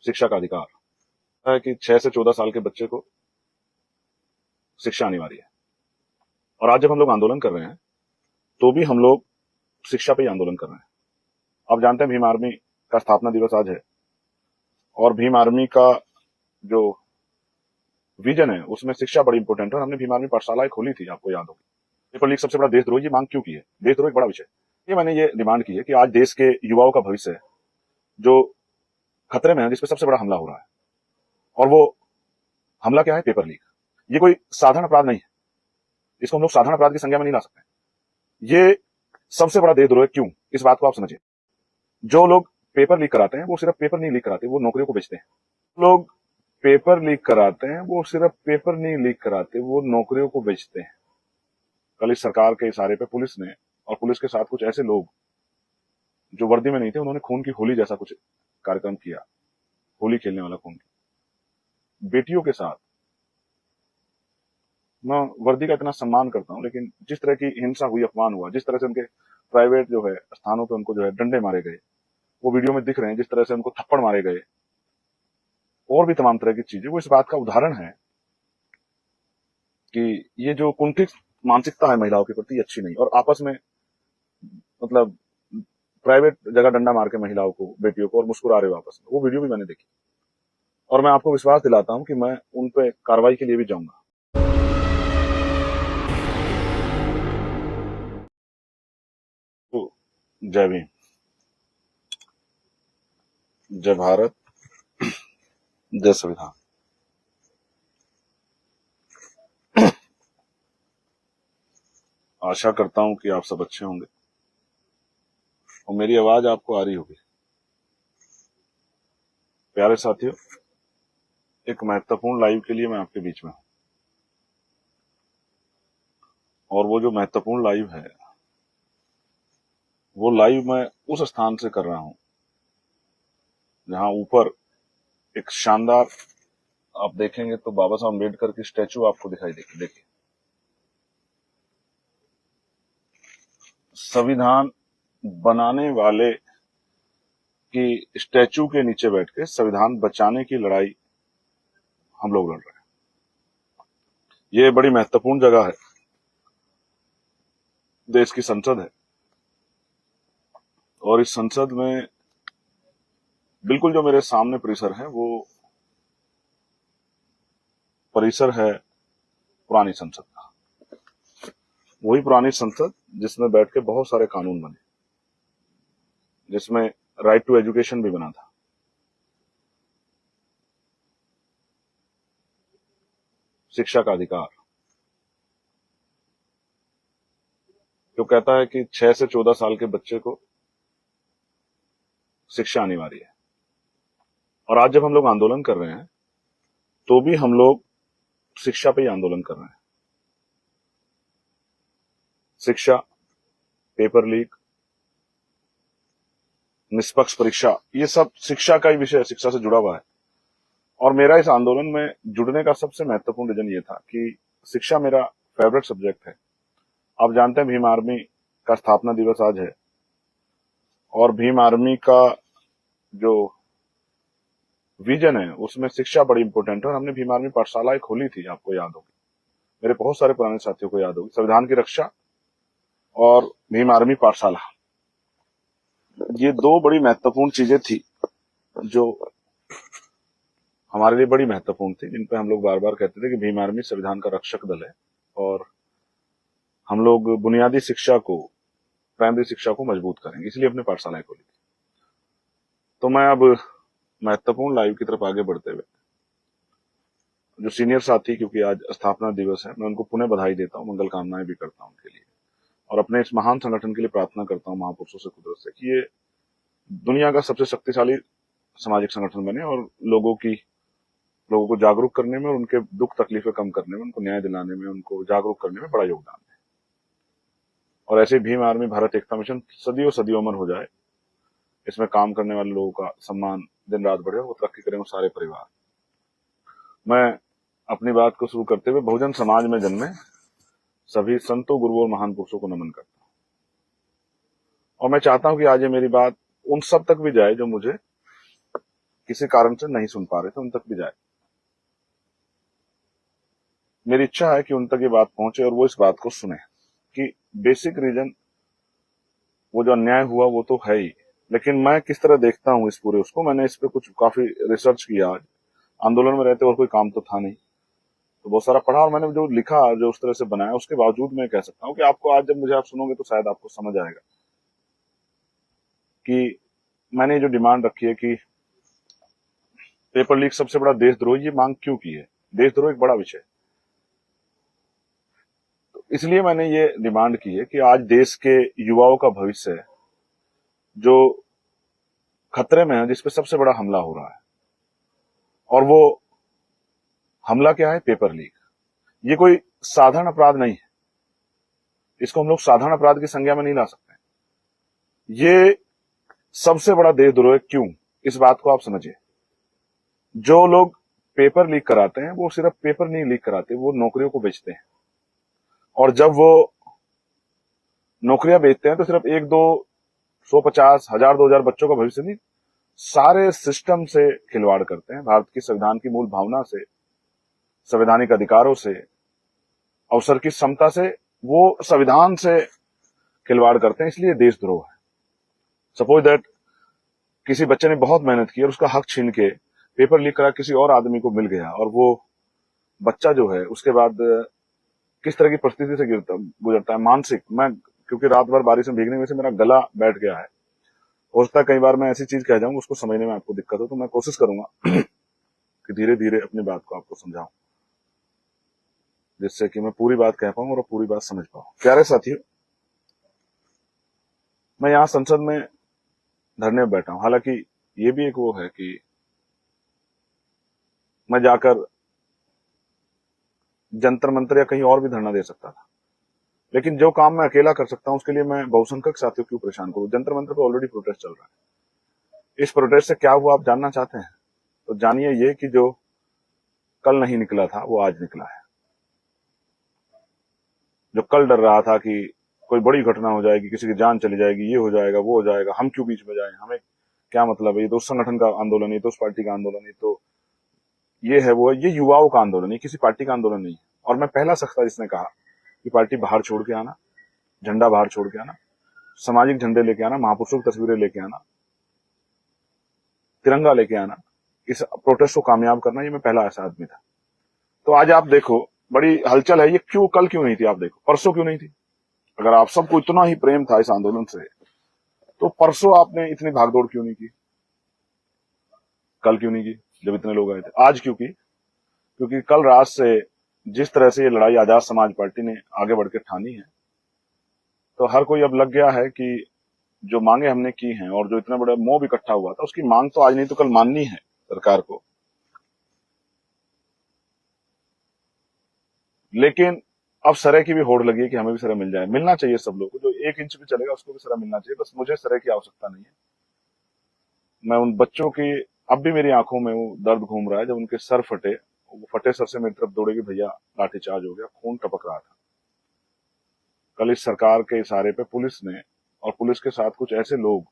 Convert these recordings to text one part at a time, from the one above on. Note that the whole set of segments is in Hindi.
शिक्षा का अधिकार है कि 6 से 14 साल के बच्चे को शिक्षा अनिवार्य है। और आज जब हम लोग आंदोलन कर रहे हैं तो भी हम लोग शिक्षा पे ही आंदोलन कर रहे हैं। आप जानते हैं भीम आर्मी का स्थापना दिवस आज है और भीम आर्मी का जो विजन है उसमें शिक्षा बड़ी इंपॉर्टेंट है। और हमने भीम आर्मी पाठशालाएं खोली थी, आपको याद होगी। पेपर लीक सबसे बड़ा देशद्रोह, ये मांग क्यों की है? देशद्रोह एक बड़ा विषय, ये मैंने ये डिमांड की है कि आज देश के युवाओं का भविष्य है जो खतरे में है, जिसपे सबसे बड़ा हमला हो रहा है। और वो हमला क्या है? Paper leak. ये कोई साधारण अपराध नहीं है, इसको हम लोग साधारण अपराध की संज्ञा में नहीं ला सकते। ये सबसे बड़ा देशद्रोह है। क्यों? इस बात को आप समझिए। जो लोग पेपर लीक कराते हैं वो सिर्फ पेपर नहीं लीक कराते, वो नौकरियों को बेचते हैं। लोग पेपर लीक कराते हैं वो सिर्फ पेपर नहीं लीक कराते, वो नौकरियों को बेचते हैं। कल इस सरकार के इशारे पे पुलिस ने और पुलिस के साथ कुछ ऐसे लोग जो वर्दी में नहीं थे, उन्होंने खून की होली जैसा कुछ कार्यक्रम किया, होली खेलने वाला खून की बेटियों के साथ। मैं वर्दी का इतना सम्मान करता हूं, लेकिन जिस तरह की हिंसा हुई, अपमान हुआ, जिस तरह से उनके प्राइवेट जो है स्थानों पे उनको जो है डंडे मारे गए, वो वीडियो में दिख रहे हैं, जिस तरह से उनको थप्पड़ मारे गए और भी तमाम तरह की चीजें, वो इस बात का उदाहरण है कि ये जो कुंठित मानसिकता है महिलाओं के प्रति, अच्छी नहीं। और आपस में मतलब प्राइवेट जगह डंडा मार के महिलाओं को, बेटियों को, और मुस्कुरा रहे हो आपस में, वो वीडियो भी मैंने देखी। और मैं आपको विश्वास दिलाता हूं कि मैं उन पे कार्रवाई के लिए भी जाऊंगा। तो जय भीम, जय भारत, जय संविधान। आशा करता हूं कि आप सब अच्छे होंगे और मेरी आवाज आपको आ रही होगी। प्यारे साथियों, एक महत्वपूर्ण लाइव के लिए मैं आपके बीच में हूं। और वो जो महत्वपूर्ण लाइव है, वो लाइव मैं उस स्थान से कर रहा हूं जहां ऊपर एक शानदार, आप देखेंगे तो बाबा साहब अम्बेडकर की स्टैचू आपको दिखाई देगी। देखिए, संविधान बनाने वाले की स्टैचू के नीचे बैठ के संविधान बचाने की लड़ाई हम लोग लड़ रहे हैं। ये बड़ी महत्वपूर्ण जगह है, देश की संसद है। और इस संसद में बिल्कुल जो मेरे सामने परिसर है, वो परिसर है पुरानी संसद का। वही पुरानी संसद जिसमें बैठ के बहुत सारे कानून बने, जिसमें राइट टू एजुकेशन भी बना था, शिक्षा का अधिकार, जो कहता है कि 6 से 14 साल के बच्चे को शिक्षा अनिवार्य है। और आज जब हम लोग आंदोलन कर रहे हैं तो भी हम लोग शिक्षा पे ही आंदोलन कर रहे हैं। शिक्षा, पेपर लीक, निष्पक्ष परीक्षा, ये सब शिक्षा का ही विषय है, शिक्षा से जुड़ा हुआ है। और मेरा इस आंदोलन में जुड़ने का सबसे महत्वपूर्ण रीजन ये था कि शिक्षा मेरा फेवरेट सब्जेक्ट है। आप जानते हैं भीम आर्मी का स्थापना दिवस आज है और भीम आर्मी का जो विजन है उसमें शिक्षा बड़ी इंपॉर्टेंट है। और हमने भीम आर्मी पाठशालाएं खोली थी, आपको याद होगी, मेरे बहुत सारे पुराने साथियों को याद होगी। संविधान की रक्षा और भीम आर्मी पाठशाला, ये दो बड़ी महत्वपूर्ण चीजें थी जो हमारे लिए बड़ी महत्वपूर्ण थी, जिन पे हम लोग बार बार कहते थे कि भीम आर्मी संविधान का रक्षक दल है। और हम लोग बुनियादी शिक्षा को, प्राइमरी शिक्षा को मजबूत करेंगे, इसलिए अपने पाठशालाएं खोली थी। तो मैं अब महत्वपूर्ण लाइव की तरफ आगे बढ़ते हुए जो सीनियर साथी, क्योंकि आज स्थापना दिवस है, मैं उनको पुनः बधाई देता हूँ, मंगल कामनाएं भी करता हूँ उनके लिए। और अपने इस महान संगठन के लिए प्रार्थना करता हूँ महापुरुषों से, कुदरत से, कि ये दुनिया का सबसे शक्तिशाली सामाजिक संगठन बने और लोगों को जागरूक करने में और उनके दुख तकलीफें कम करने में, उनको न्याय दिलाने में, उनको जागरूक करने में बड़ा योगदान है। और ऐसे भीम आर्मी भारत एकता मिशन सदियों सदियों अमर हो जाए, इसमें काम करने वाले लोगों का सम्मान दिन रात बढ़े और वो तरक्की करें, सारे परिवार। मैं अपनी बात को शुरू करते हुए बहुजन समाज में जन्मे सभी संतों, गुरुओं और महान पुरुषों को नमन करता हूं। और मैं चाहता हूं कि आज ये मेरी बात उन सब तक भी जाए जो मुझे किसी कारण से नहीं सुन पा रहे थे उन तक भी जाए। मेरी इच्छा है कि उन तक ये बात पहुंचे और वो इस बात को सुने कि बेसिक रीजन वो जो अन्याय हुआ वो तो है ही, लेकिन मैं किस तरह देखता हूं इस पूरे उसको। मैंने इस पे कुछ काफी रिसर्च किया। आज आंदोलन में रहते और कोई काम तो था नहीं, तो बहुत सारा पढ़ा और मैंने जो लिखा, जो उस तरह से बनाया, उसके बावजूद मैं कह सकता हूँ कि आपको आज जब मुझे आप सुनोगे तो शायद आपको समझ आएगा कि मैंने जो डिमांड रखी है कि पेपर लीक सबसे बड़ा देशद्रोह, ये मांग क्यों की है। देशद्रोह एक बड़ा विषय, तो इसलिए मैंने ये डिमांड की है कि आज देश के युवाओं का भविष्य जो खतरे में है, जिसपे सबसे बड़ा हमला हो रहा है, और वो हमला क्या है, पेपर लीक। ये कोई साधारण अपराध नहीं है, इसको हम लोग साधारण अपराध की संज्ञा में नहीं ला सकते। ये सबसे बड़ा देशद्रोह है। क्यों, इस बात को आप समझिए। जो लोग पेपर लीक कराते हैं वो सिर्फ पेपर नहीं लीक कराते, वो नौकरियों को बेचते हैं, और जब वो नौकरियां बेचते हैं तो सिर्फ 1, 2, 150, 1000, 2000 बच्चों का भविष्य नहीं, सारे सिस्टम से खिलवाड़ करते हैं। भारत की संविधान की मूल भावना से, संवैधानिक अधिकारों से, अवसर की समता से, वो संविधान से खिलवाड़ करते हैं। इसलिए देशद्रोह है। सपोज दैट किसी बच्चे ने बहुत मेहनत की और उसका हक छीन के पेपर लीक करा किसी और आदमी को मिल गया, और वो बच्चा जो है उसके बाद किस तरह की परिस्थिति से गुजरता है, मानसिक। मैं क्योंकि रात भर बारिश में भीगने में से मेरा गला बैठ गया है, हो सकता है कई बार मैं ऐसी चीज कह जाऊं उसको समझने में आपको दिक्कत हो, तो मैं कोशिश करूंगा कि धीरे धीरे अपनी बात को आपको समझाऊं, जिससे कि मैं पूरी बात कह पाऊं और पूरी बात समझ पाऊं। प्यारे साथियों, मैं यहाँ संसद में धरने में बैठा हूं। हालांकि ये भी एक वो है कि मैं जाकर जंतर मंतर या कहीं और भी धरना दे सकता था, लेकिन जो काम मैं अकेला कर सकता हूं उसके लिए मैं बहुसंख्यक साथियों क्यों परेशान करूं। जंतर मंतर पे ऑलरेडी प्रोटेस्ट चल रहा है। इस प्रोटेस्ट से क्या हुआ आप जानना चाहते हैं, तो जानिए ये कि जो कल नहीं निकला था वो आज निकला है। जो कल डर रहा था कि कोई बड़ी घटना हो जाएगी, किसी की जान चली जाएगी, ये हो जाएगा, वो हो जाएगा, हम क्यों बीच में जाएं, हमें क्या मतलब है, ये तो उस संगठन का आंदोलन, ये तो उस पार्टी का आंदोलन, ये तो ये है वो है, ये युवाओं का आंदोलन, ये किसी पार्टी का आंदोलन नहीं है। और मैं पहला शख्स था जिसने कहा कि पार्टी बाहर छोड़ के आना, झंडा बाहर छोड़ के आना, सामाजिक झंडे लेके आना, महापुरुषों की तस्वीरें लेके आना, तिरंगा लेके आना, इस प्रोटेस्ट को कामयाब करना, ये मैं पहला ऐसा आदमी था। तो आज आप देखो बड़ी हलचल है। ये क्यों कल क्यों नहीं थी, आप देखो परसों क्यों नहीं थी। अगर आप सबको इतना ही प्रेम था इस आंदोलन से, तो परसों आपने इतनी भागदौड़ क्यों नहीं की, कल क्यों नहीं की जब इतने लोग आए थे। आज क्यों की, क्योंकि कल रात से जिस तरह से ये लड़ाई आजाद समाज पार्टी ने आगे बढ़ के ठानी है, तो हर कोई अब लग गया है कि जो मांगे हमने की हैं और जो इतना बड़ा मोब इकट्ठा हुआ था, उसकी मांग तो आज नहीं तो कल माननी है सरकार को। लेकिन अब सरे की भी होड़ लगी है कि हमें भी सरे मिल जाए। मिलना चाहिए सब लोगों को, जो 1 इंच भी चलेगा उसको भी सरा मिलना चाहिए। बस मुझे सरे की आवश्यकता नहीं है। मैं उन बच्चों की, अब भी मेरी आंखों में वो दर्द घूम रहा है जब उनके सर फटे, वो फटे सर से मेरी तरफ दौड़े कि भैया लाठीचार्ज हो गया, खून टपक रहा था। कल इस सरकार के इशारे पे पुलिस ने, और पुलिस के साथ कुछ ऐसे लोग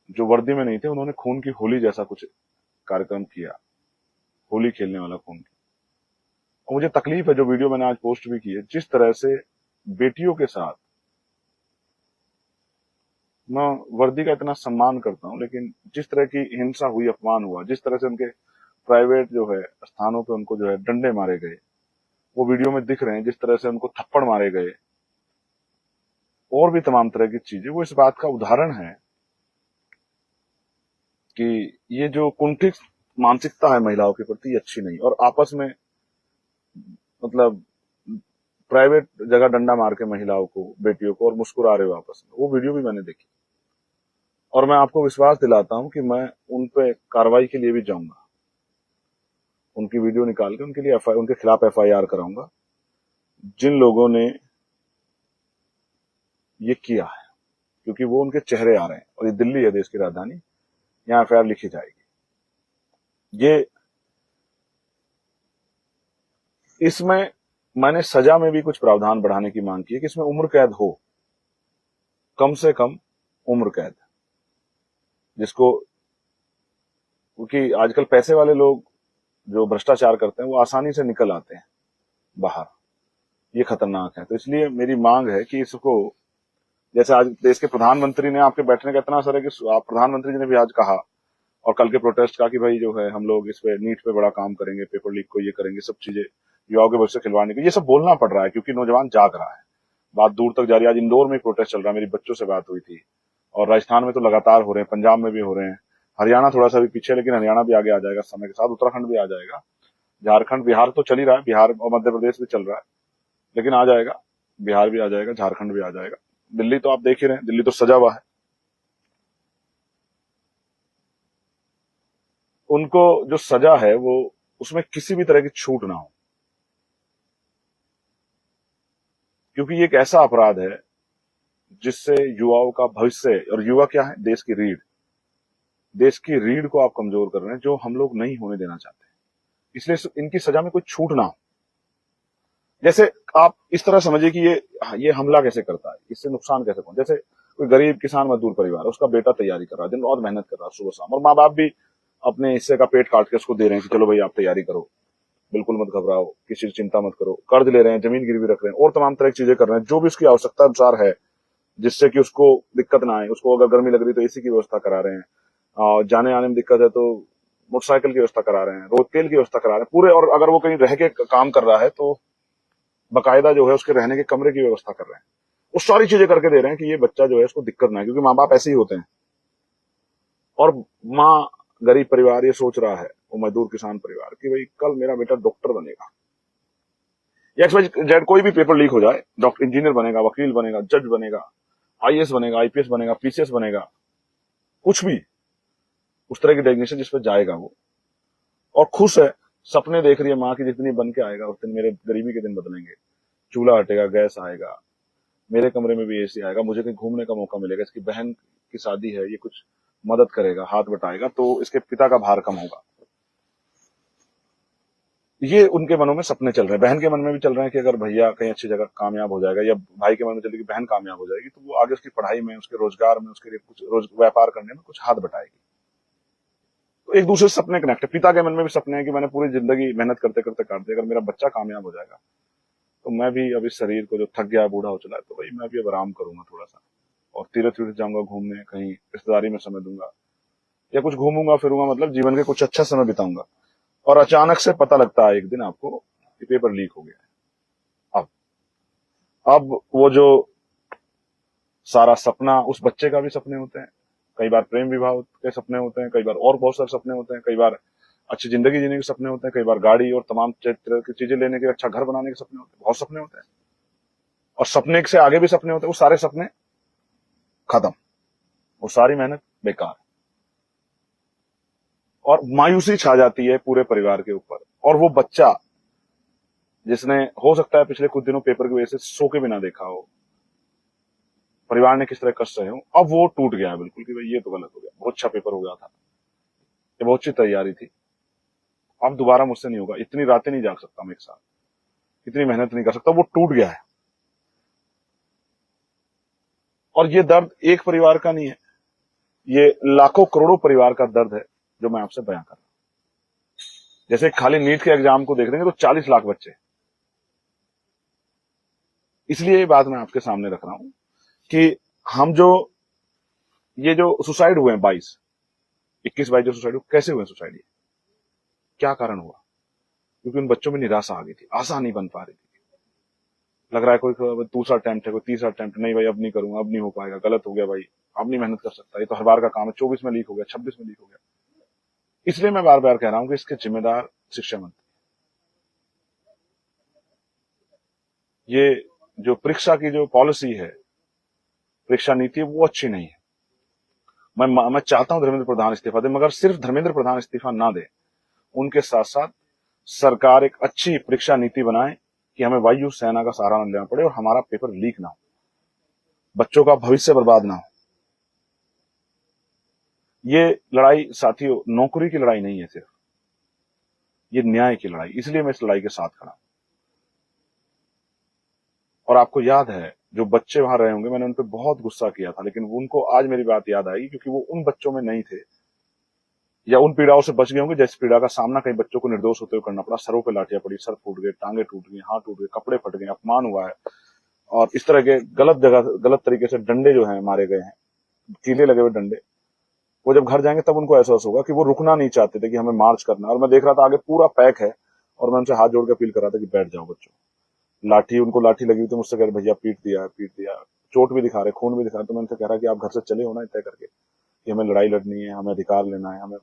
जो वर्दी में नहीं थे, उन्होंने खून की होली जैसा कुछ कार्यक्रम किया, होली खेलने वाला खून की। और मुझे तकलीफ है, जो वीडियो मैंने आज पोस्ट भी की है, जिस तरह से बेटियों के साथ, मैं वर्दी का इतना सम्मान करता हूं, लेकिन जिस तरह की हिंसा हुई, अपमान हुआ, जिस तरह से उनके प्राइवेट जो है स्थानों पे उनको जो है डंडे मारे गए, वो वीडियो में दिख रहे हैं। जिस तरह से उनको थप्पड़ मारे गए और भी तमाम तरह की चीजें, वो इस बात का उदाहरण है कि ये जो कुंठित मानसिकता है महिलाओं के प्रति, अच्छी नहीं। और आपस में मतलब प्राइवेट जगह डंडा मार के महिलाओं को, बेटियों को, और मुस्कुरा रहे हो आपस में, वो वीडियो भी मैंने देखी। और मैं आपको विश्वास दिलाता हूं कि मैं उन पे कार्रवाई के लिए भी जाऊंगा, उनकी वीडियो निकाल के उनके लिए उनके खिलाफ FIR कराऊंगा जिन लोगों ने ये किया है, क्योंकि वो उनके चेहरे आ रहे हैं। और ये दिल्ली है, देश की राजधानी, यहाँ FIR लिखी जाएगी। ये इसमें मैंने सजा में भी कुछ प्रावधान बढ़ाने की मांग की है कि इसमें उम्र कैद हो, कम से कम उम्र कैद, जिसको क्योंकि आजकल पैसे वाले लोग जो भ्रष्टाचार करते हैं वो आसानी से निकल आते हैं बाहर, ये खतरनाक है। तो इसलिए मेरी मांग है कि इसको, जैसे आज देश के प्रधानमंत्री ने, आपके बैठने का इतना असर है कि आप प्रधानमंत्री जी ने भी आज कहा और कल के प्रोटेस्ट का कि भाई जो है हम लोग इस पे नीट पे बड़ा काम करेंगे, पेपर लीक को ये करेंगे, सब चीजें युवाओं के भविष्य खिलवाने की, ये सब बोलना पड़ रहा है क्योंकि नौजवान जाग रहा है। बात दूर तक जा रही है। आज इंदौर में प्रोटेस्ट चल रहा है, मेरी बच्चों से बात हुई थी, और राजस्थान में तो लगातार हो रहे हैं, पंजाब में भी हो रहे हैं, हरियाणा थोड़ा सा भी पीछे, लेकिन हरियाणा भी आगे आ जाएगा समय के साथ, उत्तराखंड भी आ जाएगा, झारखंड, बिहार तो चल ही रहा है, बिहार और मध्य प्रदेश भी चल रहा है, लेकिन आ जाएगा, बिहार भी आ जाएगा, झारखंड भी आ जाएगा। दिल्ली तो आप देख ही रहे हैं, दिल्ली तो सजा हुआ है। उनको जो सजा है वो, उसमें किसी भी तरह की छूट ना हो, क्योंकि ये एक ऐसा अपराध है जिससे युवाओं का भविष्य, और युवा क्या है, देश की रीढ़, देश की रीढ़ को आप कमजोर कर रहे हैं, जो हम लोग नहीं होने देना चाहते। इसलिए इनकी सजा में कोई छूट ना हो। जैसे आप इस तरह समझिए कि ये हमला कैसे करता है, इससे नुकसान कैसे पहुंचे। जैसे कोई गरीब किसान मजदूर परिवार है, उसका बेटा तैयारी कर रहा है, दिन रात मेहनत कर रहा है सुबह शाम, और माँ बाप भी अपने हिस्से का पेट काट के उसको दे रहे हैं कि चलो भाई आप तैयारी करो, बिल्कुल मत घबराओ, किसी की चिंता मत करो, कर्ज ले रहे हैं, जमीन गिरवी रख रहे हैं, और तमाम तरह की चीजें कर रहे हैं जो भी उसकी आवश्यकता अनुसार है, जिससे कि उसको दिक्कत ना आए। उसको अगर गर्मी लग रही है तो एसी की व्यवस्था करा रहे हैं, और जाने आने में दिक्कत है तो मोटरसाइकिल की व्यवस्था करा रहे हैं, रोज तेल की व्यवस्था करा रहे हैं पूरे, और अगर वो कहीं रह के काम कर रहा है तो बकायदा जो है उसके रहने के कमरे की व्यवस्था कर रहे हैं। वो सारी चीजें करके दे रहे हैं कि ये बच्चा जो है उसको दिक्कत ना है, क्योंकि माँ बाप ऐसे ही होते हैं। और माँ, गरीब परिवार ये सोच रहा है, वो मजदूर किसान परिवार, कि भाई कल मेरा बेटा डॉक्टर बनेगा, या जेड कोई भी पेपर लीक हो जाए, डॉक्टर, इंजीनियर बनेगा, वकील बनेगा, जज बनेगा, आईएएस बनेगा, आईपीएस बनेगा, पीसीएस बनेगा, कुछ भी उस तरह की डेजिग्नेशन जिस पर जाएगा वो, और खुश है, सपने देख रही है माँ की, जितनी बन के आएगा उस दिन मेरे गरीबी के दिन बदलेंगे, चूल्हा हटेगा, गैस आएगा, मेरे कमरे में भी एसी आएगा, मुझे कहीं घूमने का मौका मिलेगा, इसकी बहन की शादी है, ये कुछ मदद करेगा, हाथ बटाएगा, तो इसके पिता का भार कम होगा। ये उनके मनों में सपने चल रहे हैं। बहन के मन में भी चल रहे हैं कि अगर भैया कहीं अच्छी जगह कामयाब हो जाएगा, या भाई के मन में चल रही है कि बहन कामयाब हो जाएगी, तो वो आगे उसकी पढ़ाई में, उसके रोजगार में, उसके लिए कुछ रोज व्यापार करने में कुछ हाथ बटाएगी। तो एक दूसरे से सपने कनेक्ट है। पिता के मन में भी सपने हैं कि मैंने पूरी जिंदगी मेहनत करते करते काट दी, अगर मेरा बच्चा कामयाब हो जाएगा तो मैं भी अब इस शरीर को जो थक गया, बूढ़ा हो चला है, तो भाई मैं भी अब आराम करूंगा थोड़ा सा, और तीर्थ तीर्थ जाऊंगा घूमने, कहीं रिश्तेदारी में समय दूंगा, या कुछ घूमूंगा फिरूंगा, मतलब जीवन के कुछ अच्छा समय बिताऊंगा। और अचानक से पता लगता है एक दिन आपको कि पेपर लीक हो गया है। अब वो जो सारा सपना, उस बच्चे का भी सपने होते हैं, कई बार प्रेम विवाह के सपने होते हैं, कई बार और बहुत सारे सपने होते हैं, कई बार अच्छी जिंदगी जीने के सपने होते हैं, कई बार गाड़ी और तमाम तरह की चीजें लेने के, अच्छा घर बनाने के सपने होते हैं, बहुत सपने होते हैं, और सपने से आगे भी सपने होते हैं। वो सारे सपने खत्म, वो सारी मेहनत बेकार, और मायूसी छा जाती है पूरे परिवार के ऊपर। और वो बच्चा जिसने हो सकता है पिछले कुछ दिनों पेपर की वजह से सो के भी ना देखा हो, परिवार ने किस तरह कष्ट सहे हो, अब वो टूट गया है बिल्कुल कि भाई ये तो गलत हो गया, बहुत अच्छा पेपर हो गया था, ये बहुत अच्छी तैयारी थी, अब दोबारा मुझसे नहीं होगा, इतनी रातें नहीं जाग सकता मैं एक साथ, इतनी मेहनत नहीं कर सकता, वो टूट गया है। और ये दर्द एक परिवार का नहीं है, ये लाखों करोड़ों परिवार का दर्द है जो मैं आपसे बयां कर रहा हूं। जैसे खाली नीट के एग्जाम को देख लेंगे तो 40 लाख बच्चे, इसलिए ये बात मैं आपके सामने रख रहा हूं कि हम जो, ये जो सुसाइड हुए हैं 21-22 जो सुसाइड हुए, कैसे हुए सुसाइड, क्या कारण हुआ? क्योंकि उन बच्चों में निराशा आ गई थी, आशा नहीं बन पा रही थी, लग रहा है कोई दूसरा अटेम्प्ट है, कोई तीसरा अटेम्प्ट, नहीं भाई अब नहीं करूंगा, अब नहीं हो पाएगा, गलत हो गया भाई, अब नहीं मेहनत कर सकता, ये तो हर बार का काम है, 24 में लीक हो गया, 26 में लीक हो गया। इसलिए मैं बार बार कह रहा हूं कि इसके जिम्मेदार शिक्षा मंत्री, ये जो परीक्षा की जो पॉलिसी है, परीक्षा नीति, वो अच्छी नहीं है। मैं चाहता हूं धर्मेंद्र प्रधान इस्तीफा दे, मगर सिर्फ धर्मेंद्र प्रधान इस्तीफा ना दे, उनके साथ साथ सरकार एक अच्छी परीक्षा नीति बनाए कि हमें वायु सेना का सहारा न लेना पड़े और हमारा पेपर लीक ना हो, बच्चों का भविष्य बर्बाद ना हो। ये लड़ाई साथियों नौकरी की लड़ाई नहीं है सिर्फ, ये न्याय की लड़ाई, इसलिए मैं इस लड़ाई के साथ खड़ा हूं। और आपको याद है जो बच्चे वहां रहे होंगे, मैंने उन पर बहुत गुस्सा किया था, लेकिन उनको आज मेरी बात याद आई क्योंकि वो उन बच्चों में नहीं थे या उन पीड़ाओं से बच गए होंगे जिस पीड़ा का सामना कई बच्चों को निर्दोष होते हुए करना पड़ा। सरों पे लाठियां पड़ी, सर फूट गए, टांगे टूट गई, हाथ टूट गए, कपड़े फट गए, अपमान हुआ है, और इस तरह के गलत जगह गलत तरीके से डंडे जो हैं मारे गए हैं, कीले लगे हुए डंडे। वो जब घर जाएंगे तब उनको एहसास होगा कि वो रुकना नहीं चाहते थे कि हमें मार्च करना है। और मैं देख रहा था आगे पूरा पैक है, और मैं उनसे हाथ जोड़ के अपील कर रहा था कि बैठ जाओ बच्चों। लाठी, उनको लाठी लगी हुई थी, मुझसे कह रहे भैया पीट दिया पीट दिया, चोट भी दिखा रहे, खून भी दिखा रहे। तो मैं उनसे कह रहा कि आप घर से चले हो ना तय करके कि हमें लड़ाई लड़नी है, हमें अधिकार लेना है, हमें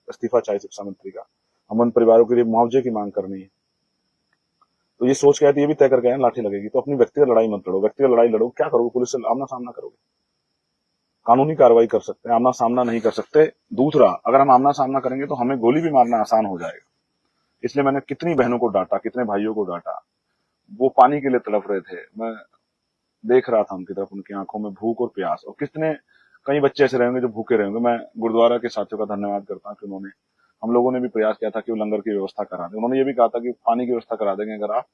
इस्तीफा चाहिए शिक्षा मंत्री का, हम उन परिवारों के लिए मुआवजे की मांग करनी है। तो ये सोच के आए, तो ये भी तय करके आए लाठी लगेगी। तो अपनी व्यक्तिगत लड़ाई मत लड़ो, व्यक्तिगत लड़ाई लड़ो क्या करोगे, पुलिस से आमना सामना करोगे, कानूनी कार्रवाई कर सकते हैं, आमना सामना नहीं कर सकते। दूसरा, अगर हम आमना सामना करेंगे तो हमें गोली भी मारना आसान हो जाएगा। इसलिए मैंने कितनी बहनों को डांटा, कितने भाइयों को डांटा। वो पानी के लिए तड़प रहे थे, मैं देख रहा था उनकी तरफ, उनकी आंखों में भूख और प्यास। और कितने कई बच्चे ऐसे रहेंगे जो भूखे रहेंगे। मैं गुरुद्वारा के साथियों का धन्यवाद करता हूँ कि उन्होंने, हम लोगों ने भी प्रयास किया था कि वो लंगर की व्यवस्था करा दें। उन्होंने ये भी कहा था कि पानी की व्यवस्था करा देंगे, अगर आप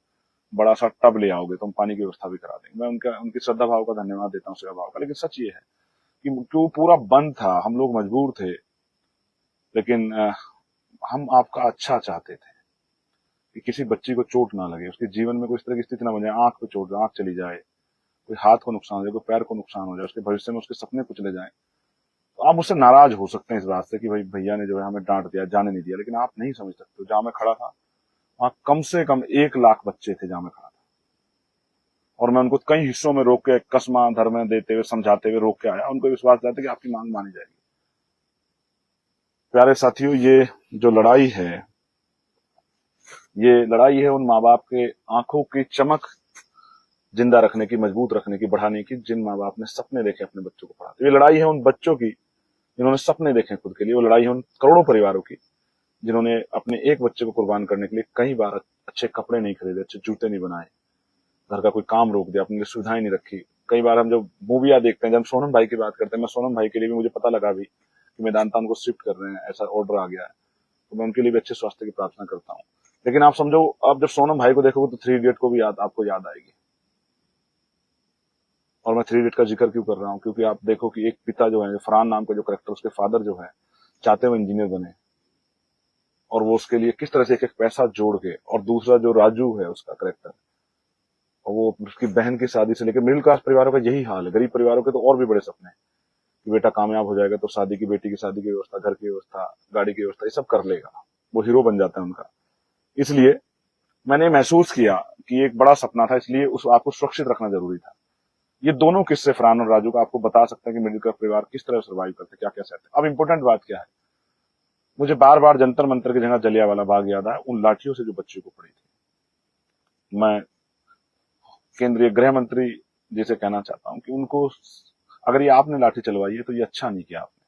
बड़ा सा टब ले आओगे तो हम पानी की व्यवस्था भी करा देंगे। मैं उनकी श्रद्धा भाव का धन्यवाद देता हूँ, सेवा भाव का। लेकिन सच ये है कि वो पूरा बंद था, हम लोग मजबूर थे, लेकिन हम आपका अच्छा चाहते थे कि किसी बच्ची को चोट ना लगे, उसके जीवन में कोई इस तरह की स्थिति ना बन जाए, आंख पे चोट, आंख चली जाए, कोई हाथ को नुकसान हो जाए, कोई पैर को नुकसान हो जाए, उसके भविष्य में उसके सपने कुचले जाए। तो आप मुझसे नाराज हो सकते हैं इस बात से कि भाई भैया ने जो है हमें डांट दिया, जाने नहीं दिया, लेकिन आप नहीं समझ सकते। जहां मैं खड़ा था वहां कम से कम 1 लाख बच्चे थे जहां मैं खड़ा था, और मैं उनको कई हिस्सों में रोक के कसमा धर्म देते हुए, समझाते हुए रोक के आया, उनको विश्वास दिलाते कि आपकी मांग मानी जाएगी। प्यारे साथियों, ये जो लड़ाई है, ये लड़ाई है उन माँ बाप के आंखों की चमक जिंदा रखने की, मजबूत रखने की, बढ़ाने की, जिन माँ बाप ने सपने देखे अपने बच्चों को पढ़ाते। ये लड़ाई है उन बच्चों की जिन्होंने सपने देखे खुद के लिए। वो लड़ाई है उन करोड़ों परिवारों की जिन्होंने अपने एक बच्चे को कुर्बान करने के लिए कई बार अच्छे कपड़े नहीं खरीदे, अच्छे जूते नहीं बनाए, घर का कोई काम रोक दिया, अपने लिए सुविधाएं नहीं रखी। कई बार हम जब मूवियां देखते हैं, जब हम सोनम भाई की बात करते हैं, मैं सोनम भाई के लिए भी, मुझे पता लगा भी कि मेदांता उनको शिफ्ट कर रहे हैं, ऐसा ऑर्डर आ गया है, तो मैं उनके लिए भी अच्छे स्वास्थ्य की प्रार्थना करता हूँ। लेकिन आप समझो, आप जब सोनम भाई को देखोगे तो 3 इडियट को भी आपको याद आएगी। और मैं 3 इडियट का जिक्र क्यों कर रहा हूँ, क्योंकि आप देखो कि एक पिता जो है, फरहान नाम का जो करेक्टर, उसके फादर जो है चाहते हुए इंजीनियर बने, और वो उसके लिए किस तरह से एक एक पैसा जोड़ के, और दूसरा जो राजू है उसका करेक्टर, और वो उसकी बहन की शादी से लेकर, मिडिल क्लास परिवारों का यही हाल है। गरीब परिवारों के तो और भी बड़े सपने हैं कि बेटा कामयाब हो जाएगा तो शादी की, बेटी की शादी की व्यवस्था, घर की व्यवस्था, गाड़ी की व्यवस्था, ये सब कर लेगा, वो हीरो बन जाता है उनका। इसलिए मैंने महसूस किया कि एक बड़ा सपना था, इसलिए उस आपको सुरक्षित रखना जरूरी था। ये दोनों किस्से फरहान और राजू का आपको बता सकते हैं कि मिडिल क्लास परिवार किस तरह सर्वाइव करते, क्या क्या सहते। अब इंपॉर्टेंट बात क्या है, मुझे बार बार जंतर मंतर की जगह जलियांवाला बाग याद आया, उन लाठियों से जो बच्चे को पड़ी थी। मैं केंद्रीय गृह मंत्री जी से कहना चाहता हूं कि उनको, अगर ये आपने लाठी चलवाई है तो ये अच्छा नहीं किया आपने।